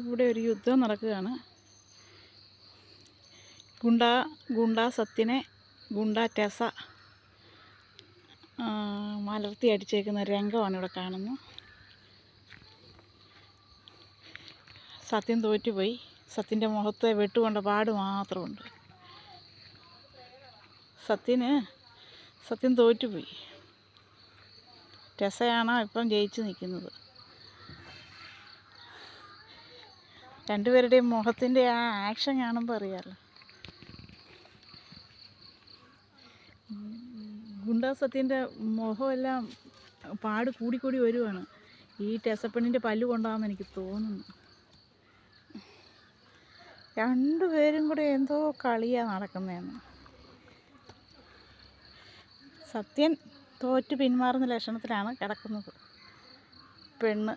ഇവിടെ ഒരു യുദ്ധം നടക്കുകയാണ്. ഗുണ്ടാ സത്യനെ ടെസ മലർത്തി അടിച്ചേക്കുന്ന രംഗമാണ് ഇവിടെ കാണുന്നത്. സത്യൻ തോറ്റുപോയി. സത്യൻ്റെ മുഖത്തെ വെട്ടുകൊണ്ട പാട് മാത്രമുണ്ട്. സത്യൻ തോറ്റുപോയി. ടെസയാണ് ഇപ്പം ജയിച്ച് നിൽക്കുന്നത്. രണ്ടുപേരുടെയും മുഖത്തിൻ്റെ ആ ആക്ഷൻ കാണുമ്പോൾ അറിയാമല്ലോ. ഗുണ്ടാ സത്യൻ്റെ മുഖമെല്ലാം പാട് കൂടിക്കൂടി വരുവാണ്. ഈ ടെസപ്പെണ്ണിൻ്റെ പല്ല് കൊണ്ടാണെന്ന് എനിക്ക് തോന്നുന്നു. രണ്ടുപേരും കൂടെ എന്തോ കളിയാണ് നടക്കുന്നതെന്ന്. സത്യൻ തോറ്റ് പിന്മാറുന്ന ലക്ഷണത്തിലാണ് കിടക്കുന്നത്. പെണ്ണ്